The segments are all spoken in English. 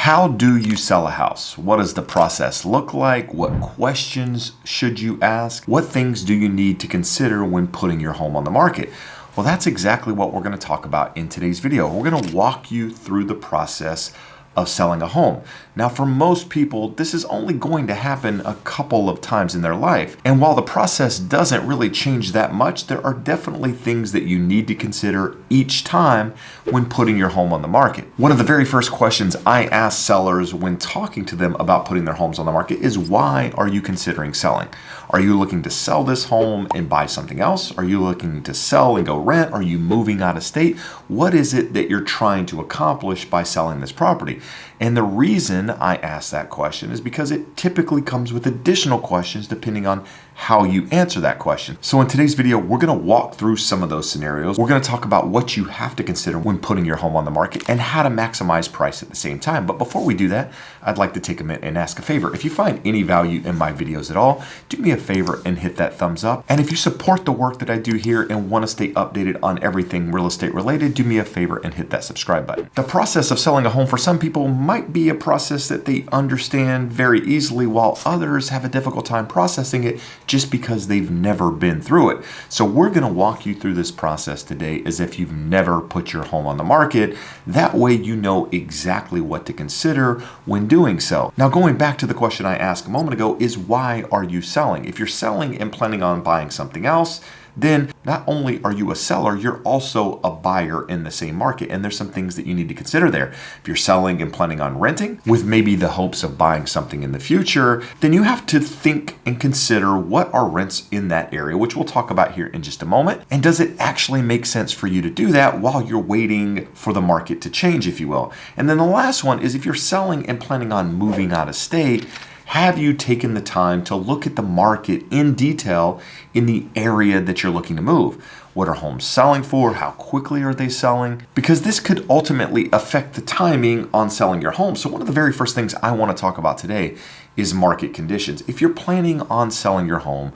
How do you sell a house? What does the process look like? What questions should you ask? What things do you need to consider when putting your home on the market? Well, that's exactly what we're going to talk about in today's video. We're going to walk you through the process of selling a home. Now, for most people, this is only going to happen a couple of times in their life. And while the process doesn't really change that much, there are definitely things that you need to consider each time when putting your home on the market. One of the very first questions I ask sellers when talking to them about putting their homes on the market is, why are you considering selling? Are you looking to sell this home and buy something else? Are you looking to sell and go rent? Are you moving out of state? What is it that you're trying to accomplish by selling this property? And the reason I ask that question is because it typically comes with additional questions depending on how you answer that question. So in today's video, we're going to walk through some of those scenarios. We're going to talk about what you have to consider when putting your home on the market and how to maximize price at the same time. But before we do that, I'd like to take a minute and ask a favor. If you find any value in my videos at all, do me a favor and hit that thumbs up. And if you support the work that I do here and want to stay updated on everything real estate related, do me a favor and hit that subscribe button. The process of selling a home for some people might be a process that they understand very easily, while others have a difficult time processing it just because they've never been through it. So we're going to walk you through this process today as if you've never put your home on the market. That way you know exactly what to consider when doing so. Now, going back to the question I asked a moment ago is, why are you selling? If you're selling and planning on buying something else, then not only are you a seller, you're also a buyer in the same market. And there's some things that you need to consider there. If you're selling and planning on renting with maybe the hopes of buying something in the future, then you have to think and consider, what are rents in that area, which we'll talk about here in just a moment. And does it actually make sense for you to do that while you're waiting for the market to change, if you will? And then the last one is, if you're selling and planning on moving out of state, have you taken the time to look at the market in detail in the area that you're looking to move? What are homes selling for? How quickly are they selling? Because this could ultimately affect the timing on selling your home. So one of the very first things I want to talk about today is market conditions. If you're planning on selling your home,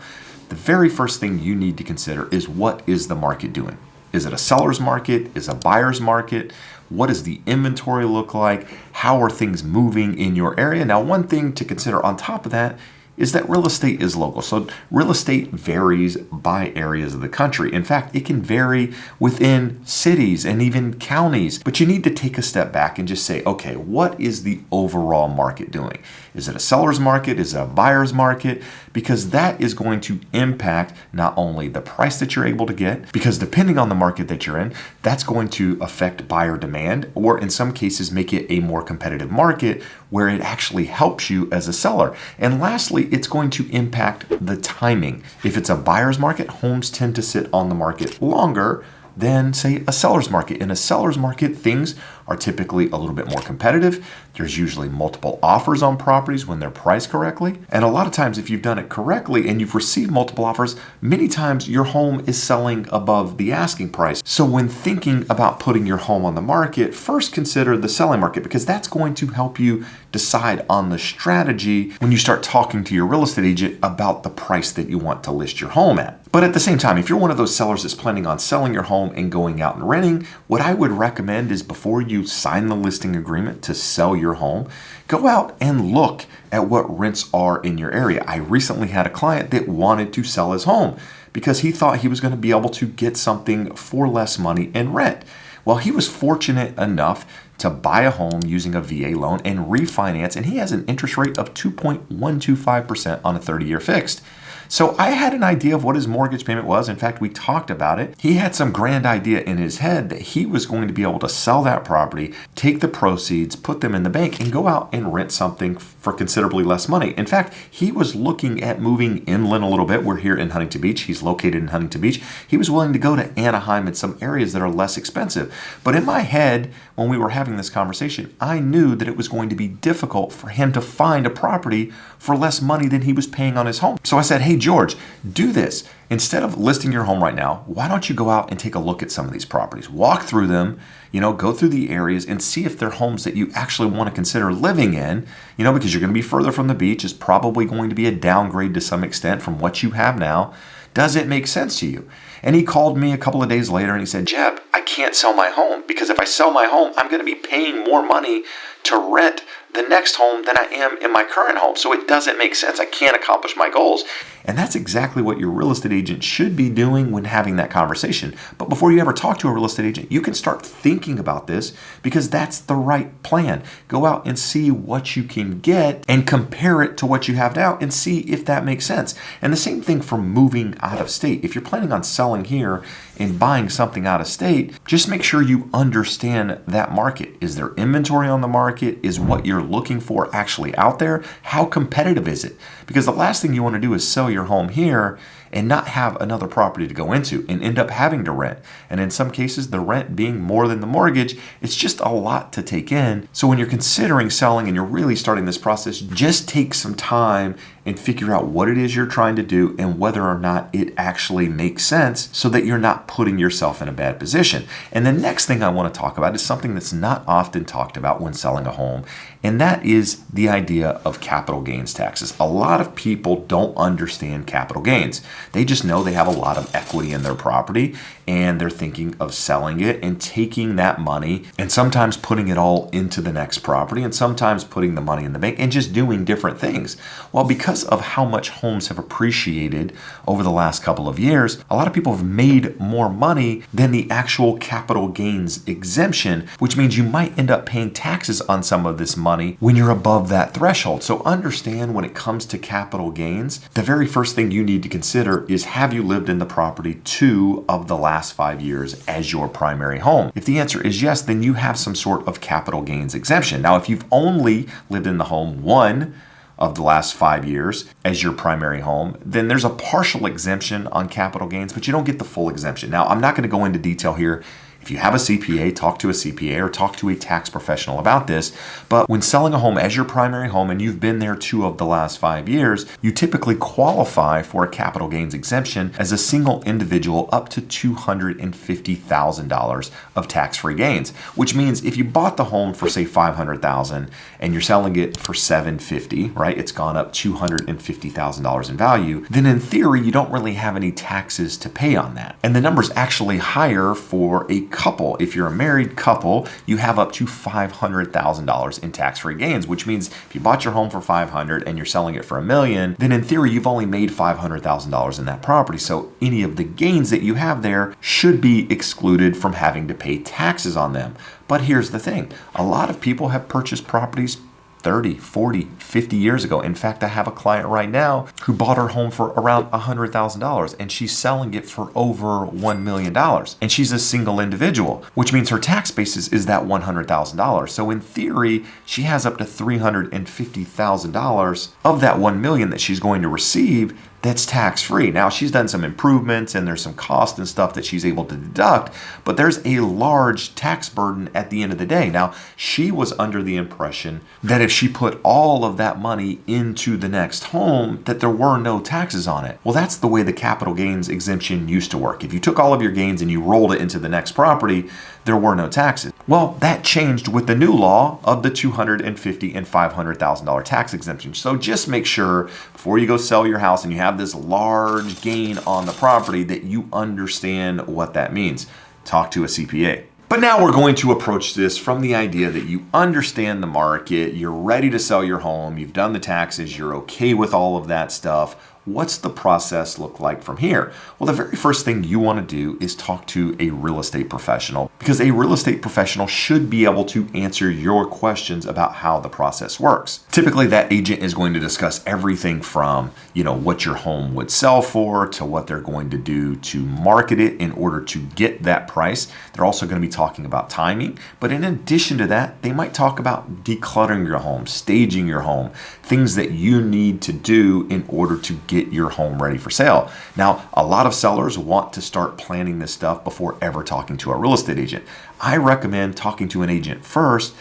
the very first thing you need to consider is, what is the market doing? Is it a seller's market? Is it a buyer's market? What does the inventory look like? How are things moving in your area? Now, one thing to consider on top of that is that real estate is local. So real estate varies by areas of the country. In fact, it can vary within cities and even counties. But you need to take a step back and just say, okay, what is the overall market doing? Is it a seller's market? Is it a buyer's market? Because that is going to impact not only the price that you're able to get, because depending on the market that you're in, that's going to affect buyer demand, or in some cases make it a more competitive market where it actually helps you as a seller. And lastly, it's going to impact the timing. If it's a buyer's market, homes tend to sit on the market longer than, say, a seller's market. In a seller's market, things are typically a little bit more competitive. There's usually multiple offers on properties when they're priced correctly. And a lot of times, if you've done it correctly and you've received multiple offers, many times your home is selling above the asking price. So when thinking about putting your home on the market, first consider the selling market, because that's going to help you decide on the strategy when you start talking to your real estate agent about the price that you want to list your home at. But at the same time, if you're one of those sellers that's planning on selling your home and going out and renting, what I would recommend is, before you sign the listing agreement to sell your home, go out and look at what rents are in your area. I recently had a client that wanted to sell his home because he thought he was going to be able to get something for less money in rent. Well, he was fortunate enough to buy a home using a VA loan and refinance, and he has an interest rate of 2.125% on a 30-year fixed. So I had an idea of what his mortgage payment was. In fact, we talked about it. He had some grand idea in his head that he was going to be able to sell that property, take the proceeds, put them in the bank, and go out and rent something for considerably less money. In fact, he was looking at moving inland a little bit. We're here in Huntington Beach. He's located in Huntington Beach. He was willing to go to Anaheim and some areas that are less expensive. But in my head, when we were having this conversation, I knew that it was going to be difficult for him to find a property for less money than he was paying on his home. So I said, hey, George, do this. Instead of listing your home right now, why don't you go out and take a look at some of these properties? Walk through them, go through the areas and see if they're homes that you actually want to consider living in, because you're going to be further from the beach. It's probably going to be a downgrade to some extent from what you have now. Does it make sense to you? And he called me a couple of days later and he said, Jeb, I can't sell my home because if I sell my home, I'm going to be paying more money to rent the next home than I am in my current home. So it doesn't make sense. I can't accomplish my goals. And that's exactly what your real estate agent should be doing when having that conversation. But before you ever talk to a real estate agent, you can start thinking about this, because that's the right plan. Go out and see what you can get and compare it to what you have now and see if that makes sense. And the same thing for moving out of state. If you're planning on selling here and buying something out of state, just make sure you understand that market. Is there inventory on the market? Is what you're looking for actually out there? How competitive is it? Because the last thing you want to do is sell your home here and not have another property to go into and end up having to rent. And in some cases, the rent being more than the mortgage, it's just a lot to take in. So when you're considering selling and you're really starting this process, just take some time and figure out what it is you're trying to do and whether or not it actually makes sense, so that you're not putting yourself in a bad position. And the next thing I want to talk about is something that's not often talked about when selling a home, and that is the idea of capital gains taxes. A lot of people don't understand capital gains. They just know they have a lot of equity in their property and they're thinking of selling it and taking that money and sometimes putting it all into the next property and sometimes putting the money in the bank and just doing different things. Well, because of how much homes have appreciated over the last couple of years, a lot of people have made more money than the actual capital gains exemption, which means you might end up paying taxes on some of this money when you're above that threshold. So understand, when it comes to capital gains, the very first thing you need to consider is, have you lived in the property 2 of the last 5 years as your primary home? If the answer is yes, then you have some sort of capital gains exemption. Now, if you've only lived in the home 1 of the last 5 years as your primary home, then there's a partial exemption on capital gains, but you don't get the full exemption. Now, I'm not going to go into detail here. If you have a CPA, talk to a CPA or talk to a tax professional about this. But when selling a home as your primary home and you've been there 2 of the last 5 years, you typically qualify for a capital gains exemption as a single individual up to $250,000 of tax-free gains, which means if you bought the home for, say, $500,000 and you're selling it for $750,000, right? It's gone up $250,000 in value. Then in theory, you don't really have any taxes to pay on that. And the number's actually higher for a couple. If you're a married couple, you have up to $500,000 in tax-free gains, which means if you bought your home for $500,000 and you're selling it for $1 million, then in theory, you've only made $500,000 in that property. So any of the gains that you have there should be excluded from having to pay taxes on them. But here's the thing. A lot of people have purchased properties 30, 40, 50 years ago. In fact, I have a client right now who bought her home for around $100,000 and she's selling it for over $1 million. And she's a single individual, which means her tax basis is that $100,000. So in theory, she has up to $350,000 of that $1 million that she's going to receive that's tax-free. Now, she's done some improvements and there's some cost and stuff that she's able to deduct, but there's a large tax burden at the end of the day. Now, she was under the impression that if she put all of that money into the next home, that there were no taxes on it. Well, that's the way the capital gains exemption used to work. If you took all of your gains and you rolled it into the next property, there were no taxes. Well, that changed with the new law of the $250,000 and $500,000 tax exemption. So just make sure before you go sell your house and you have this large gain on the property that you understand what that means. Talk to a CPA. But now we're going to approach this from the idea that you understand the market, you're ready to sell your home, you've done the taxes, you're okay with all of that stuff. What's the process look like from here? Well, the very first thing you want to do is talk to a real estate professional, because a real estate professional should be able to answer your questions about how the process works. Typically, that agent is going to discuss everything from, what your home would sell for to what they're going to do to market it in order to get that price. They're also going to be talking about timing. But in addition to that, they might talk about decluttering your home, staging your home, things that you need to do in order to get your home ready for sale. Now, a lot of sellers want to start planning this stuff before ever talking to a real estate agent. I recommend talking to an agent first.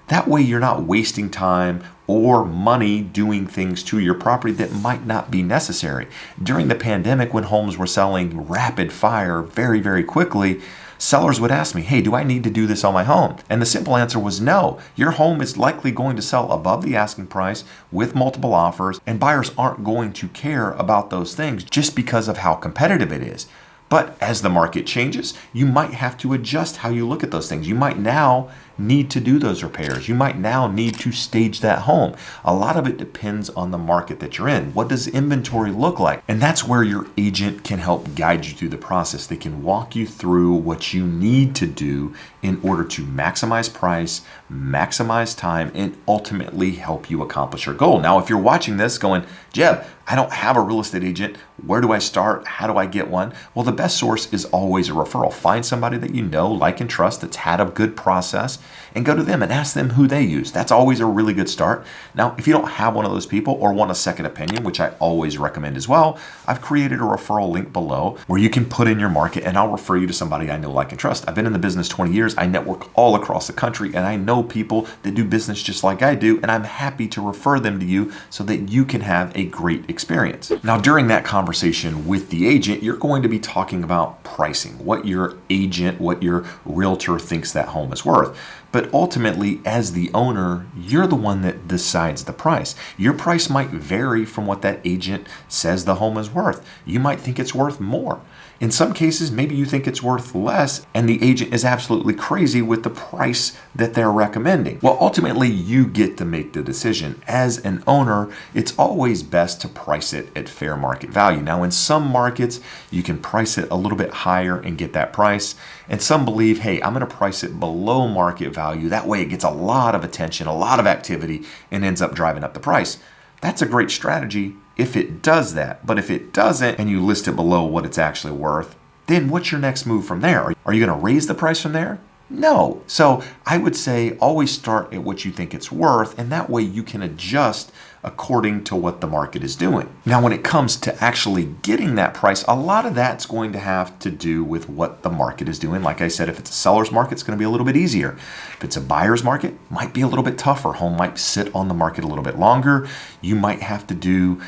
That way you're not wasting time or money doing things to your property that might not be necessary. During the pandemic, when homes were selling rapid fire very, very quickly, sellers would ask me, hey, do I need to do this on my home? And the simple answer was no. Your home is likely going to sell above the asking price with multiple offers, and buyers aren't going to care about those things just because of how competitive it is. But as the market changes, you might have to adjust how you look at those things. You might now need to do those repairs. You might now need to stage that home. A lot of it depends on the market that you're in. What does inventory look like? And that's where your agent can help guide you through the process. They can walk you through what you need to do in order to maximize price, maximize time, and ultimately help you accomplish your goal. Now, if you're watching this going, Jeb, I don't have a real estate agent. Where do I start? How do I get one? Well, the best source is always a referral. Find somebody that you know, like, and trust that's had a good process and go to them and ask them who they use. That's always a really good start. Now, if you don't have one of those people or want a second opinion, which I always recommend as well, I've created a referral link below where you can put in your market and I'll refer you to somebody I know, like, and trust. I've been in the business 20 years. I network all across the country and I know people that do business just like I do, and I'm happy to refer them to you so that you can have a great experience. Now, during that conversation with the agent, you're going to be talking about pricing, what your agent, what your realtor thinks that home is worth. But ultimately, as the owner, you're the one that decides the price. Your price might vary from what that agent says the home is worth. You might think it's worth more. In some cases, maybe you think it's worth less, and the agent is absolutely crazy with the price that they're recommending. Well, ultimately, you get to make the decision. As an owner, it's always best to price it at fair market value. Now, in some markets, you can price it a little bit higher and get that price. And some believe, hey, I'm going to price it below market value. That way it gets a lot of attention, a lot of activity, and ends up driving up the price. That's a great strategy if it does that. But if it doesn't and you list it below what it's actually worth, then what's your next move from there? Are you going to raise the price from there? No. So I would say always start at what you think it's worth, and that way you can adjust according to what the market is doing. Now, when it comes to actually getting that price, a lot of that's going to have to do with what the market is doing. Like I said, if it's a seller's market, it's going to be a little bit easier. If it's a buyer's market, it might be a little bit tougher. Home might sit on the market a little bit longer. You might have to do,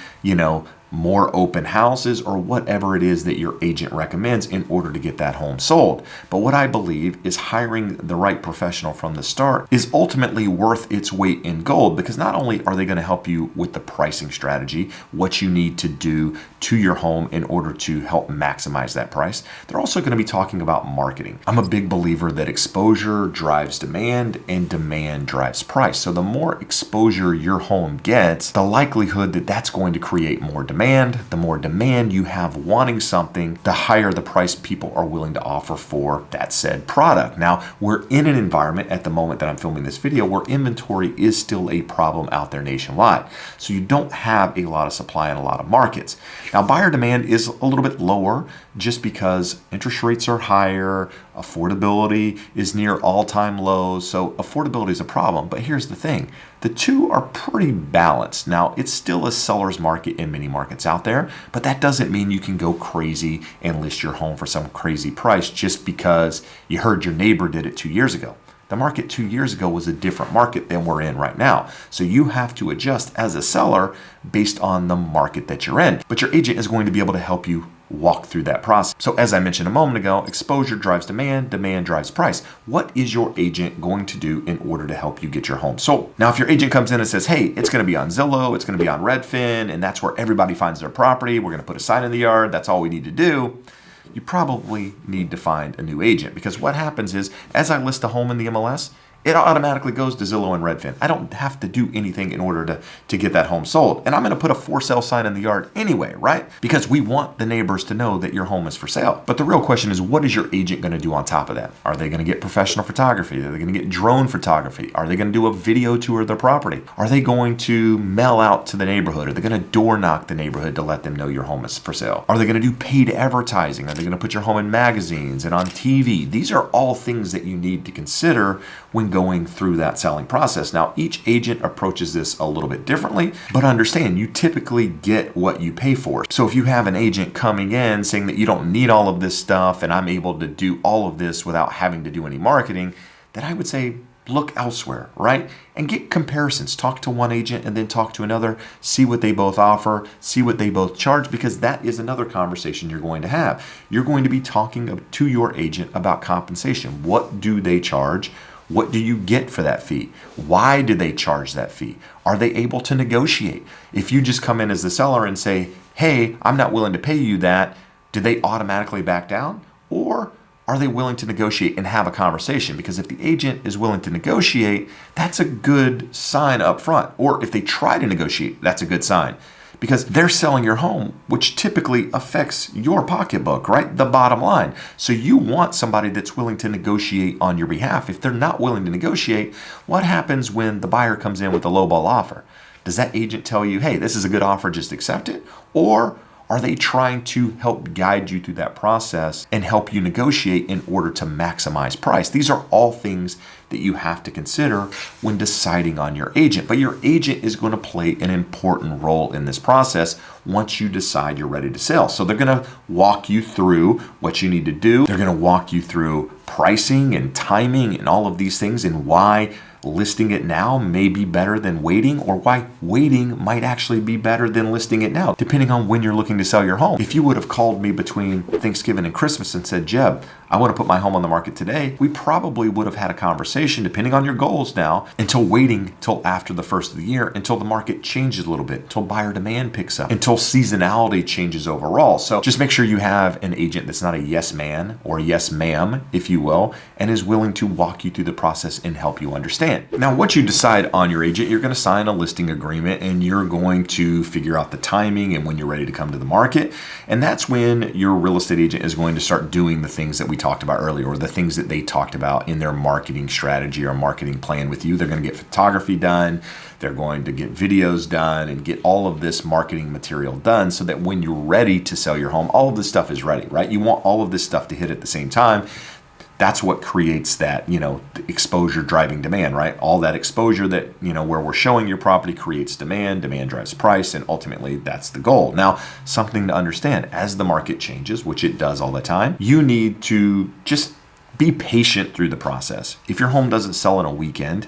more open houses or whatever it is that your agent recommends in order to get that home sold. But what I believe is hiring the right professional from the start is ultimately worth its weight in gold, because not only are they going to help you with the pricing strategy, what you need to do to your home in order to help maximize that price, they're also going to be talking about marketing. I'm a big believer that exposure drives demand and demand drives price. So the more exposure your home gets, the likelihood that that's going to create more demand. The more demand you have wanting something, the higher the price people are willing to offer for that said product. Now, we're in an environment at the moment that I'm filming this video where inventory is still a problem out there nationwide. So you don't have a lot of supply in a lot of markets. Now, buyer demand is a little bit lower just because interest rates are higher, affordability is near all-time lows. So affordability is a problem. But here's the thing. The two are pretty balanced. Now, it's still a seller's market in many markets out there, but that doesn't mean you can go crazy and list your home for some crazy price just because you heard your neighbor did it 2 years ago. The market 2 years ago was a different market than we're in right now. So you have to adjust as a seller based on the market that you're in. But your agent is going to be able to help you walk through that process. So as I mentioned a moment ago, exposure drives demand, demand drives price. What is your agent going to do in order to help you get your home sold? Now, if your agent comes in and says, hey, it's going to be on Zillow, it's going to be on Redfin, and that's where everybody finds their property, we're going to put a sign in the yard, that's all we need to do, you probably need to find a new agent, because what happens is, as I list a home in the MLS, it automatically goes to Zillow and Redfin. I don't have to do anything in order to get that home sold. And I'm going to put a for sale sign in the yard anyway, right? Because we want the neighbors to know that your home is for sale. But the real question is, what is your agent going to do on top of that? Are they going to get professional photography? Are they going to get drone photography? Are they going to do a video tour of their property? Are they going to mail out to the neighborhood? Are they going to door knock the neighborhood to let them know your home is for sale? Are they going to do paid advertising? Are they going to put your home in magazines and on TV? These are all things that you need to consider when going through that selling process. Now, each agent approaches this a little bit differently, but understand you typically get what you pay for. So if you have an agent coming in saying that you don't need all of this stuff and I'm able to do all of this without having to do any marketing, then I would say look elsewhere, right? And get comparisons. Talk to one agent and then talk to another. See what they both offer. See what they both charge, because that is another conversation you're going to have. You're going to be talking to your agent about compensation. What do they charge? What do you get for that fee? Why do they charge that fee? Are they able to negotiate? If you just come in as the seller and say, hey, I'm not willing to pay you that, do they automatically back down? Or are they willing to negotiate and have a conversation? Because if the agent is willing to negotiate, that's a good sign up front. Or if they try to negotiate, that's a good sign. Because they're selling your home, which typically affects your pocketbook, right? The bottom line. So you want somebody that's willing to negotiate on your behalf. If they're not willing to negotiate, what happens when the buyer comes in with a lowball offer? Does that agent tell you, hey, this is a good offer, just accept it? Or are they trying to help guide you through that process and help you negotiate in order to maximize price? These are all things that you have to consider when deciding on your agent. But your agent is going to play an important role in this process once you decide you're ready to sell. So they're going to walk you through what you need to do. They're going to walk you through pricing and timing and all of these things, and why listing it now may be better than waiting, or why waiting might actually be better than listing it now, depending on when you're looking to sell your home. If you would have called me between Thanksgiving and Christmas and said, Jeb, I want to put my home on the market today, we probably would have had a conversation, depending on your goals now, until waiting till after the first of the year, until the market changes a little bit, until buyer demand picks up, until seasonality changes overall. So just make sure you have an agent that's not a yes man or yes ma'am, if you will, and is willing to walk you through the process and help you understand. Now, once you decide on your agent, you're going to sign a listing agreement, and you're going to figure out the timing and when you're ready to come to the market. And that's when your real estate agent is going to start doing the things that we talked about earlier, or the things that they talked about in their marketing strategy or marketing plan with you. They're going to get photography done. They're going to get videos done and get all of this marketing material done so that when you're ready to sell your home, all of this stuff is ready, right? You want all of this stuff to hit at the same time. That's what creates that, the exposure driving demand, right? All that exposure that, where we're showing your property creates demand drives price, and ultimately that's the goal. Now, something to understand, as the market changes, which it does all the time, you need to just be patient through the process. If your home doesn't sell in a weekend,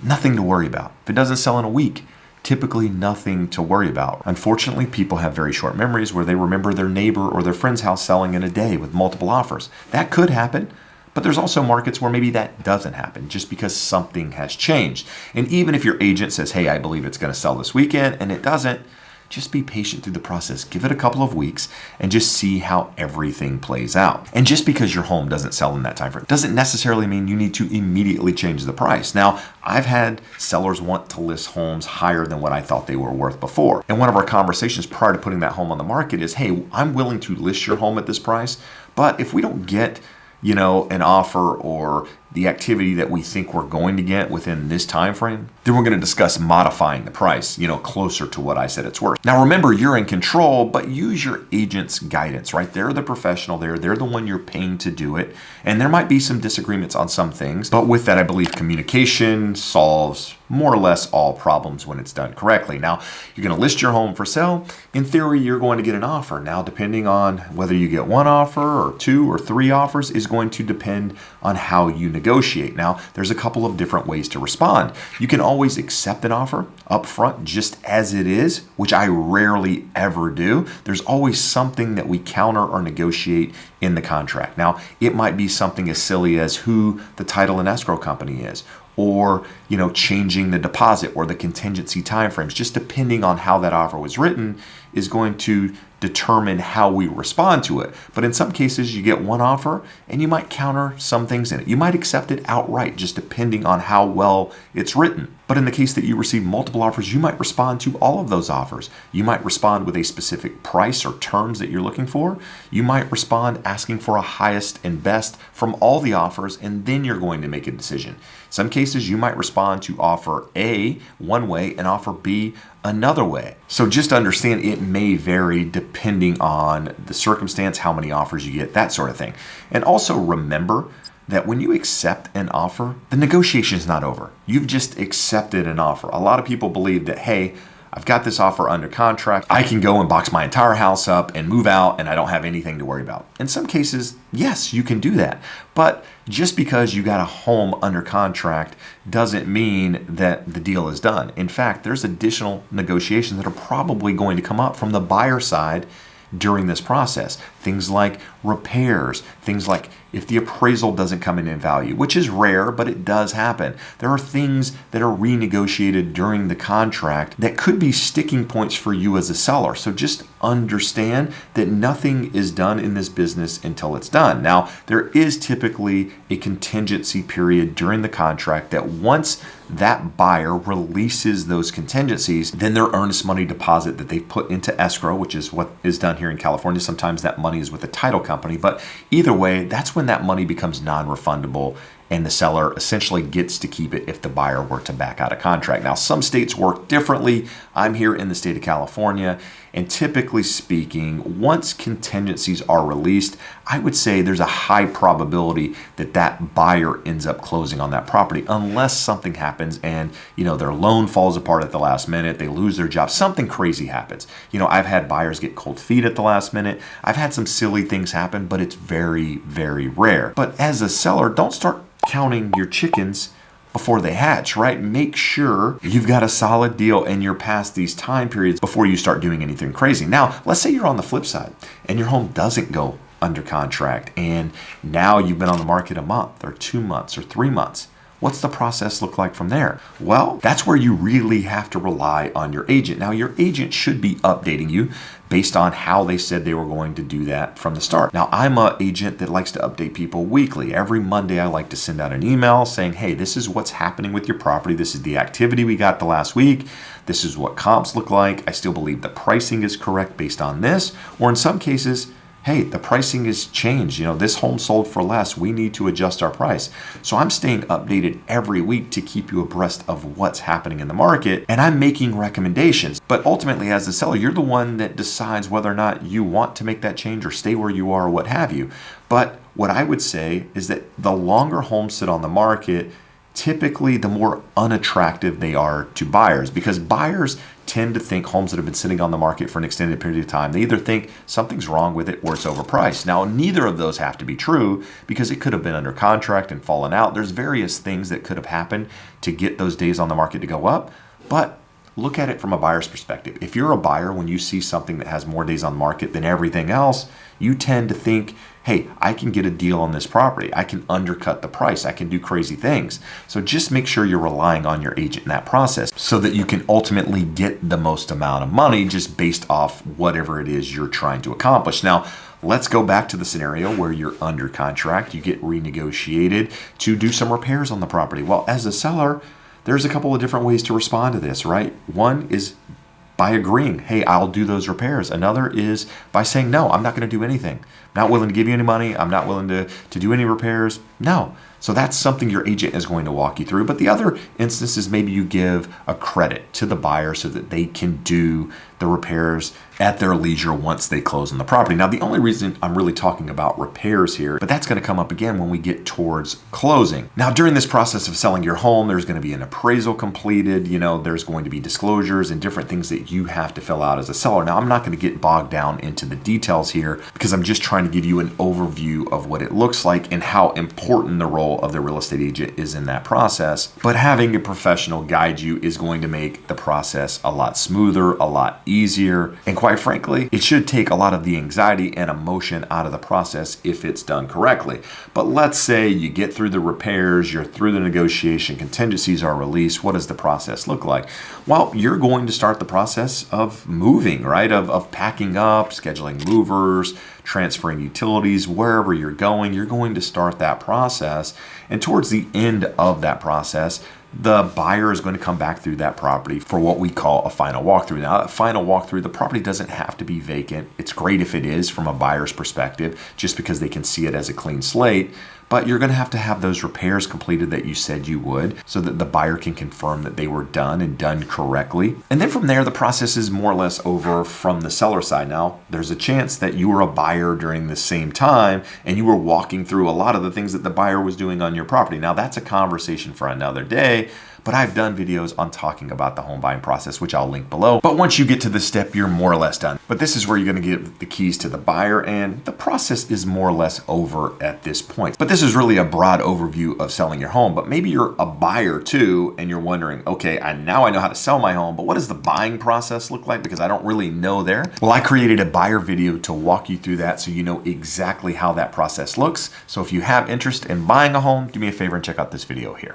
nothing to worry about. If it doesn't sell in a week, typically nothing to worry about. Unfortunately, people have very short memories where they remember their neighbor or their friend's house selling in a day with multiple offers. That could happen. But there's also markets where maybe that doesn't happen just because something has changed. And even if your agent says, hey, I believe it's going to sell this weekend, and it doesn't, just be patient through the process. Give it a couple of weeks and just see how everything plays out. And just because your home doesn't sell in that time frame doesn't necessarily mean you need to immediately change the price. Now, I've had sellers want to list homes higher than what I thought they were worth before. And one of our conversations prior to putting that home on the market is, hey, I'm willing to list your home at this price, but if we don't get an offer or the activity that we think we're going to get within this time frame, then we're going to discuss modifying the price, closer to what I said it's worth. Now, remember, you're in control, but use your agent's guidance, right? They're the professional there. They're the one you're paying to do it. And there might be some disagreements on some things, but with that, I believe communication solves more or less all problems when it's done correctly. Now, you're going to list your home for sale. In theory, you're going to get an offer. Now, depending on whether you get one offer or two or three offers is going to depend on how you negotiate. Now, there's a couple of different ways to respond. You can always accept an offer up front just as it is, which I rarely ever do. There's always something that we counter or negotiate in the contract. Now, it might be something as silly as who the title and escrow company is, or changing the deposit or the contingency timeframes, just depending on how that offer was written is going to determine how we respond to it. But in some cases, you get one offer and you might counter some things in it. You might accept it outright, just depending on how well it's written. But in the case that you receive multiple offers, you might respond to all of those offers. You might respond with a specific price or terms that you're looking for. You might respond asking for a highest and best from all the offers, and then you're going to make a decision. In some cases, you might respond to offer A one way and offer B another way. So just understand it may vary depending on the circumstance, how many offers you get, that sort of thing. And also remember that when you accept an offer, the negotiation is not over. You've just accepted an offer. A lot of people believe that, hey, I've got this offer under contract. I can go and box my entire house up and move out and I don't have anything to worry about. In some cases, yes, you can do that. But just because you got a home under contract doesn't mean that the deal is done. In fact, there's additional negotiations that are probably going to come up from the buyer side during this process. Things like repairs, things like if the appraisal doesn't come in value, which is rare, but it does happen. There are things that are renegotiated during the contract that could be sticking points for you as a seller. So just understand that nothing is done in this business until it's done. Now, there is typically a contingency period during the contract that once that buyer releases those contingencies, then their earnest money deposit that they've put into escrow, which is what is done here in California. Sometimes that money is with a title company, but either way, that's when that money becomes non-refundable and the seller essentially gets to keep it if the buyer were to back out of contract. Now, some states work differently. I'm here in the state of California, and typically speaking, once contingencies are released, I would say there's a high probability that that buyer ends up closing on that property unless something happens and, their loan falls apart at the last minute, they lose their job, something crazy happens. I've had buyers get cold feet at the last minute. I've had some silly things happen, but it's very, very rare. But as a seller, don't start counting your chickens before they hatch, right? Make sure you've got a solid deal and you're past these time periods before you start doing anything crazy. Now, let's say you're on the flip side and your home doesn't go under contract and now you've been on the market a month or 2 months or 3 months. What's the process look like from there? Well, that's where you really have to rely on your agent. Now, your agent should be updating you based on how they said they were going to do that from the start. Now, I'm an agent that likes to update people weekly. Every Monday, I like to send out an email saying, hey, this is what's happening with your property. This is the activity we got the last week. This is what comps look like. I still believe the pricing is correct based on this. Or in some cases, hey, the pricing has changed. This home sold for less. We need to adjust our price. So I'm staying updated every week to keep you abreast of what's happening in the market. And I'm making recommendations. But ultimately, as the seller, you're the one that decides whether or not you want to make that change or stay where you are or what have you. But what I would say is that the longer homes sit on the market, typically the more unattractive they are to buyers, because buyers tend to think homes that have been sitting on the market for an extended period of time, they either think something's wrong with it or it's overpriced. Now, neither of those have to be true because it could have been under contract and fallen out. There's various things that could have happened to get those days on the market to go up, but look at it from a buyer's perspective. If you're a buyer, when you see something that has more days on market than everything else, you tend to think, hey, I can get a deal on this property. I can undercut the price. I can do crazy things. So just make sure you're relying on your agent in that process so that you can ultimately get the most amount of money just based off whatever it is you're trying to accomplish. Now, let's go back to the scenario where you're under contract. You get renegotiated to do some repairs on the property. Well, as a seller, there's a couple of different ways to respond to this, right? One is by agreeing, hey, I'll do those repairs. Another is by saying, no, I'm not going to do anything. I'm not willing to give you any money. I'm not willing to do any repairs. No. So that's something your agent is going to walk you through. But the other instance is maybe you give a credit to the buyer so that they can do the repairs at their leisure once they close on the property. Now, the only reason I'm really talking about repairs here, but that's going to come up again when we get towards closing. Now, during this process of selling your home, there's going to be an appraisal completed. There's going to be disclosures and different things that you have to fill out as a seller. Now, I'm not going to get bogged down into the details here because I'm just trying to give you an overview of what it looks like and how important the role of the real estate agent is in that process. But having a professional guide you is going to make the process a lot smoother, a lot easier, and quite frankly, it should take a lot of the anxiety and emotion out of the process if it's done correctly. But let's say you get through the repairs, you're through the negotiation, contingencies are released. What does the process look like? Well, you're going to start the process of moving, right? Of packing up, scheduling movers, transferring utilities, wherever you're going to start that process. And towards the end of that process, the buyer is going to come back through that property for what we call a final walkthrough. Now, that final walkthrough, the property doesn't have to be vacant. It's great if it is from a buyer's perspective, just because they can see it as a clean slate. But you're going to have those repairs completed that you said you would so that the buyer can confirm that they were done and done correctly. And then from there, the process is more or less over from the seller side. Now, there's a chance that you were a buyer during the same time and you were walking through a lot of the things that the buyer was doing on your property. Now, that's a conversation for another day. But I've done videos on talking about the home buying process, which I'll link below. But once you get to this step, you're more or less done. But this is where you're going to give the keys to the buyer, and the process is more or less over at this point. But this is really a broad overview of selling your home. But maybe you're a buyer too, and you're wondering, okay, now I know how to sell my home, but what does the buying process look like? Because I don't really know there. Well, I created a buyer video to walk you through that so you know exactly how that process looks. So if you have interest in buying a home, do me a favor and check out this video here.